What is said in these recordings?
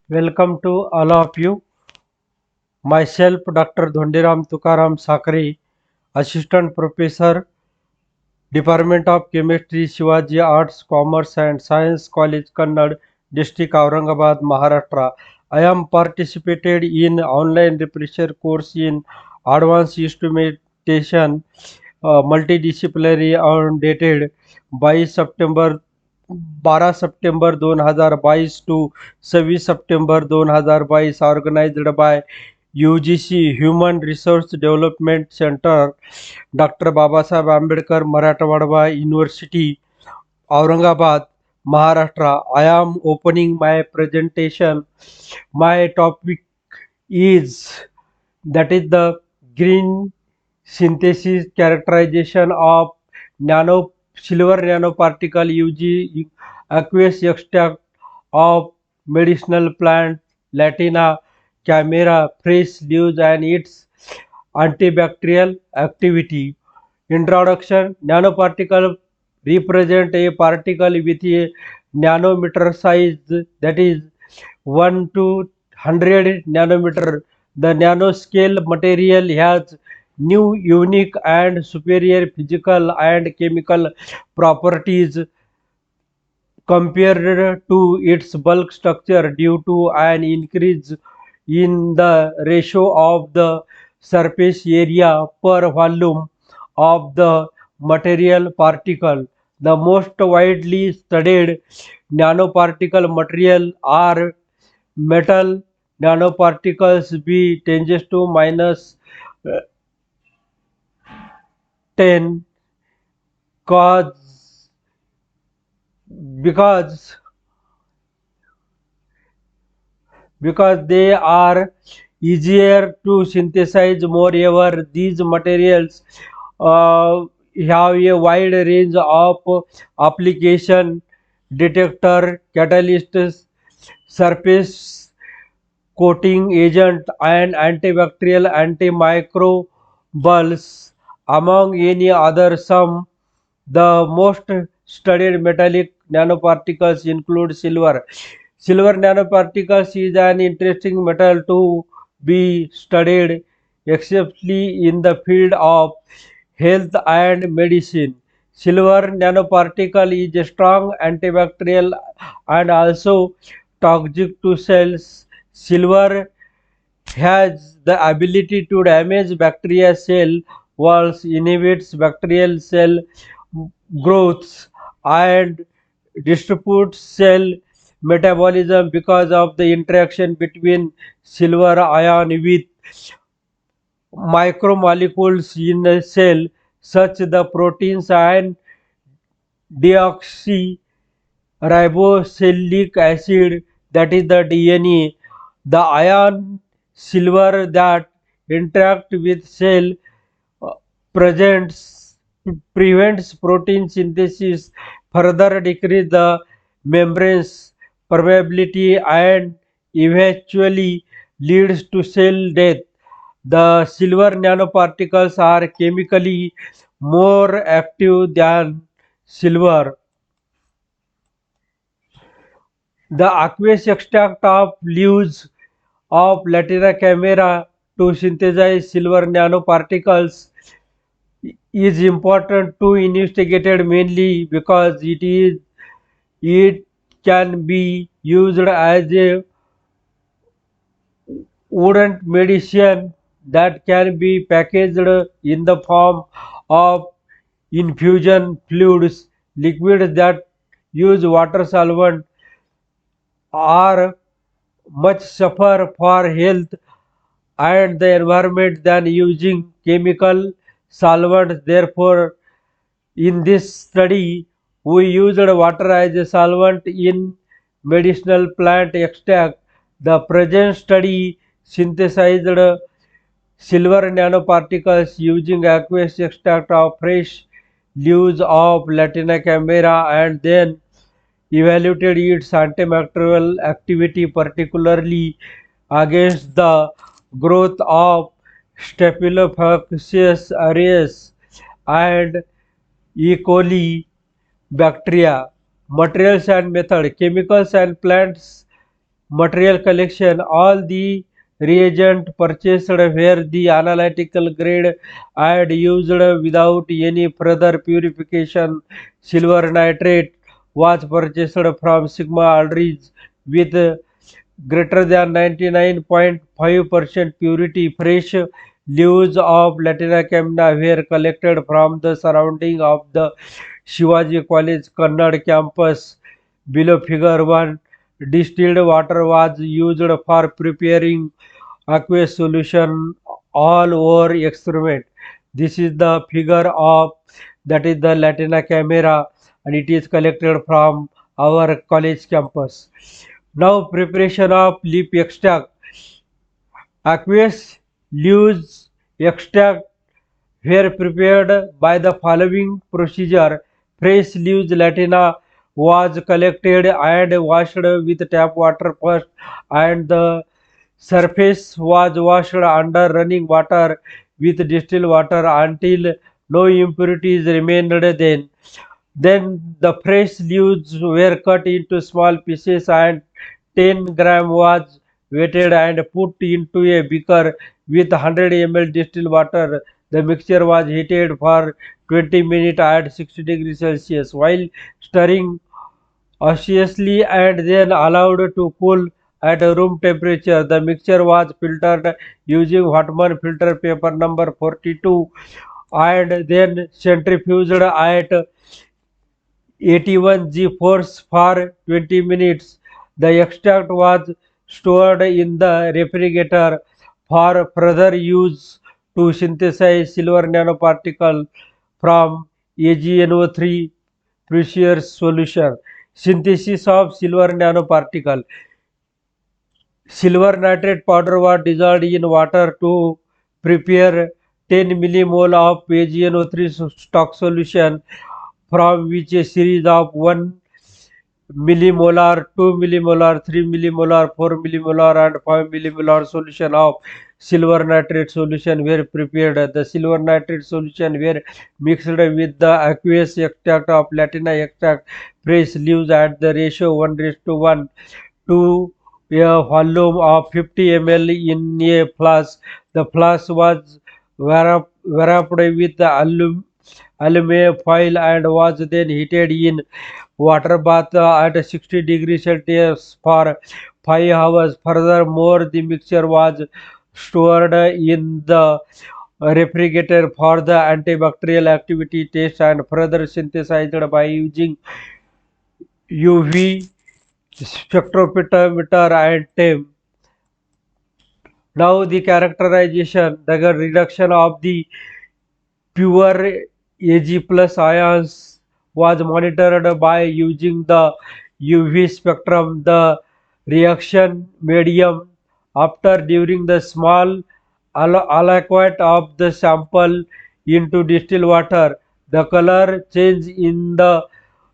Welcome to all of you. Myself, Dr. Dhondiram Tukaram Sakri, Assistant Professor, Department of Chemistry, Shivaji Arts, Commerce and Science College, Kannad, District, Aurangabad, Maharashtra. I am participated in online refresher course in Advanced Instrumentation, multidisciplinary and dated 22 September 12 September 2022 to 26 September 2022 organized by UGC Human Resource Development Center, Dr. Babasaheb Ambedkar Marathwada University, Aurangabad, Maharashtra. I am opening my presentation. My topic is that is the green synthesis characterization of nano silver nanoparticle UG aqueous extract of medicinal plant Latina camera fresh leaves and its antibacterial activity. Introduction: nanoparticle represent a particle with a nanometer size, that is 1 to 100 nanometer. The nanoscale material has new, unique and superior physical and chemical properties compared to its bulk structure due to an increase in the ratio of the surface area per volume of the material particle. The most widely studied nanoparticle material are metal nanoparticles B tends to minus 10 cause because because they are easier to synthesize. Moreover, these materials uh, have a wide range of application: detector, catalysts, surface coating agent, and antibacterial, antimicrobials, among any other. Some the most studied metallic nanoparticles include silver. Silver nanoparticles is an interesting metal to be studied, especially in the field of health and medicine. Silver nanoparticle is a strong antibacterial and also toxic to cells. Silver has the ability to damage bacteria cell walls, inhibits bacterial cell growths, and distributes cell metabolism because of the interaction between silver ion with micromolecules in a cell, such the proteins and deoxyribonucleic acid, that is the DNA. The ion silver that interact with cell uh, presents prevents protein synthesis, further decrease the membrane's permeability, and eventually leads to cell death. The silver nanoparticles are chemically more active than silver. The aqueous extract of leaves of Latina camera to synthesize silver nanoparticles is important to investigated mainly because it can be used as a wooden medicine that can be packaged in the form of infusion fluids, liquids that use water solvent are much safer for health and the environment than using chemical solvents. Therefore, in this study, we used water as a solvent in medicinal plant extract. The present study synthesized silver nanoparticles using aqueous extract of fresh leaves of Latina camera and then evaluated its antibacterial activity, particularly against the growth of Staphylococcus aureus and E. coli bacteria. Materials and method: chemicals and plants material collection, all the reagent purchased where the analytical grade and used without any further purification. Silver nitrate was purchased from Sigma Aldrich with greater than 99.5% purity. Fresh leaves of Latina camna were collected from the surrounding of the Shivaji College Kannad campus. Below figure 1, distilled water was used for preparing aqueous solution all over experiment. This is the figure of that is the Latina camera, and it is collected from our college campus. Now preparation of leaf extract. Aqueous leaves extract were prepared by the following procedure. Fresh leaves latina was collected and washed with tap water first, and the surface was washed under running water with distilled water until no impurities remained. Then the fresh leaves were cut into small pieces and 10 gram was weighted and put into a beaker with 100 ml distilled water. The mixture was heated for 20 minutes at 60 degrees Celsius while stirring assiduously and then allowed to cool at room temperature. The mixture was filtered using Hartmann filter paper number 42 and then centrifuged at 81 G force for 20 minutes. The extract was stored in the refrigerator for further use to synthesize silver nanoparticle from AgNO3 precious solution. Synthesis of silver nanoparticle. Silver nitrate powder was dissolved in water to prepare 10 millimole of AgNO3 stock solution, from which a series of 1 millimolar, 2 millimolar, 3 millimolar, 4 millimolar and 5 millimolar solution of silver nitrate solution were prepared. The silver nitrate solution were mixed with the aqueous extract of Latina extract, fresh leaves at the ratio 1:1 to a volume of 50 ml in a flask. The flask was wrapped with the aluminum foil and was then heated in water bath at 60 degrees Celsius for 5 hours. Furthermore, the mixture was stored in the refrigerator for the antibacterial activity test and further synthesized by using UV spectrophotometer and TEM. Now the characterization, the reduction of the pure Ag plus ions was monitored by using the UV spectrum. The reaction medium after during the small aliquot of the sample into distilled water. The color change in the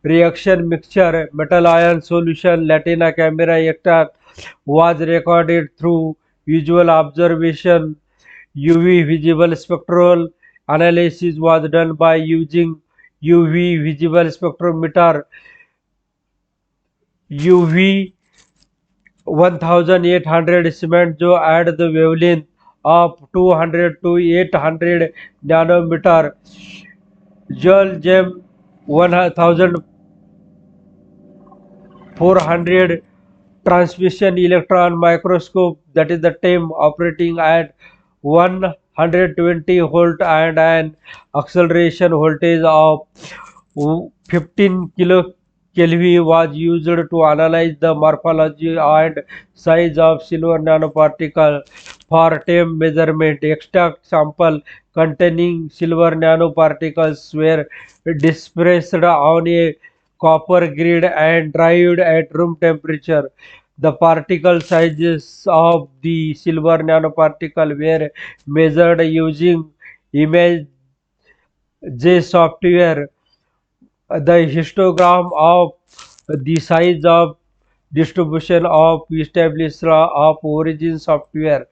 reaction mixture metal ion solution Latina camera extract was recorded through visual observation. UV visible spectral analysis was done by using UV visible spectrometer UV 1800 cement जो at the wavelength of 200 to 800 nanometer. Joule gem 1400 transmission electron microscope, that is the TEM, operating at 120 volt and an acceleration voltage of 15 kilo Kelvin was used to analyze the morphology and size of silver nanoparticle for TEM measurement. Extract sample containing silver nanoparticles were dispersed on a copper grid and dried at room temperature. The particle sizes of the silver nanoparticle were measured using image J software. The histogram of the size of distribution of established of origin software.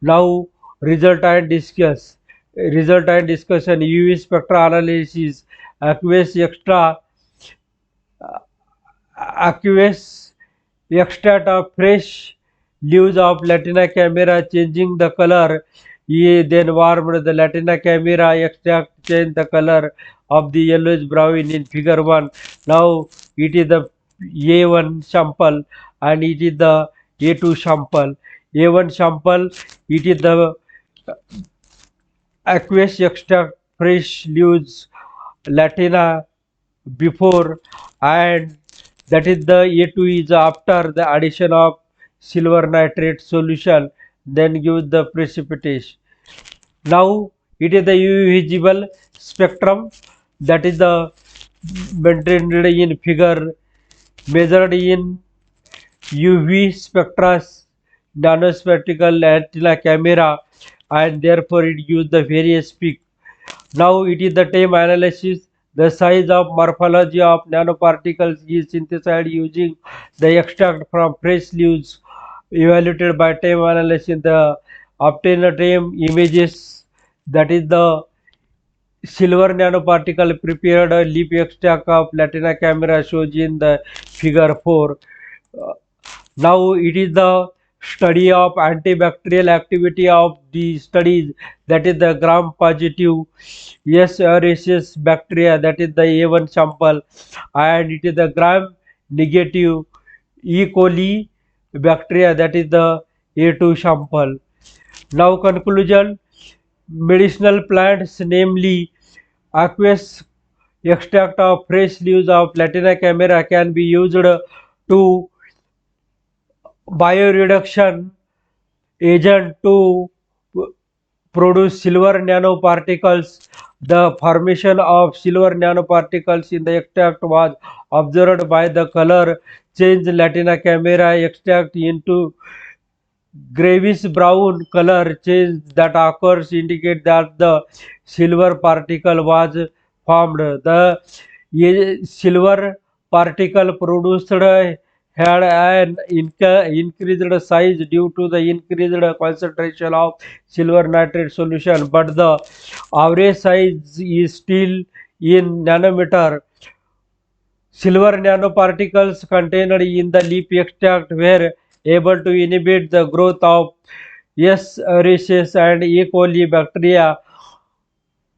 Now result and discuss. Result and discussion. UV spectra analysis. Aqueous extra aqueous extract of fresh leaves of Latina camera, changing the color. He then warmed the Latina camera extract, change the color of the yellowish brown in figure 1. Now it is the A1 sample and it is the A2 sample. A1 sample, it is the aqueous extract fresh leaves Latina before, and that is the A2 is after the addition of silver nitrate solution, then give the precipitation. Now it is the UV visible spectrum, that is the maintained in figure, measured in UV spectra nanospectral antenna camera, and therefore it gives the various peak. Now it is the time analysis. The size of morphology of nanoparticles is synthesized using the extract from fresh leaves evaluated by time analysis. The obtained time images, that is the silver nanoparticle prepared a leaf extract of Latina camera shows in the figure 4. Uh, Now it is the study of antibacterial activity of the studies, that is the gram positive S. aureus bacteria, that is the A1 sample, and it is the gram negative E. coli bacteria, that is the A2 sample. Now conclusion: medicinal plants, namely aqueous extract of fresh leaves of Latina camera, can be used to bioreduction agent to produce silver nanoparticles. The formation of silver nanoparticles in the extract was observed by the color change Latina camera extract into grayish brown color change that occurs indicate that the silver particle was formed. The silver particle produced had an increased size due to the increased concentration of silver nitrate solution, but the average size is still in nanometer. Silver nanoparticles contained in the leaf extract were able to inhibit the growth of S. aureus and E. coli bacteria,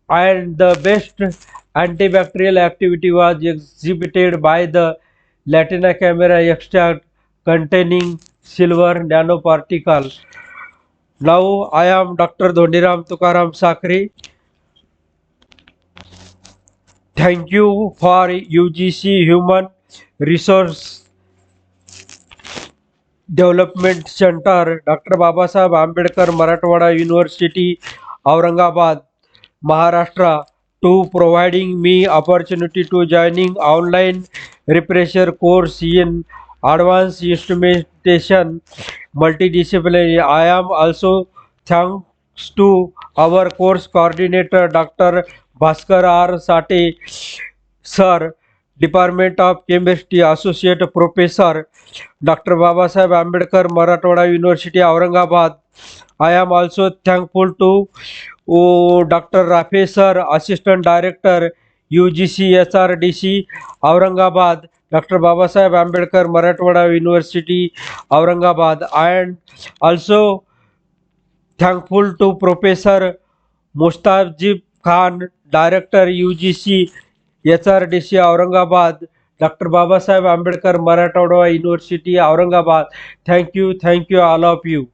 and the best antibacterial activity was exhibited by the Latina camera extract containing silver nanoparticle. Now I am Dr. Dhoniram Tukaram Sakri. Thank you for UGC Human Resource Development Center, Dr. Babasaheb Ambedkar Marathwada University, Aurangabad, Maharashtra, to providing me opportunity to joining online refresher course in advanced instrumentation multidisciplinary. I am also thanks to our course coordinator Dr. Bhaskar R. Sate, Sir, Department of Chemistry, Associate Professor, Dr. Babasaheb Ambedkar Marathwada University, Aurangabad. I am also thankful to Dr. Rafe Sir, Assistant Director, UGC SRDC, Aurangabad, Dr. Babasaheb Ambedkar Marathwada University, Aurangabad, and also thankful to Professor Mustajib Khan, Director, UGC SRDC, Aurangabad, Dr. Babasaheb Ambedkar Marathwada University, Aurangabad. Thank you all of you.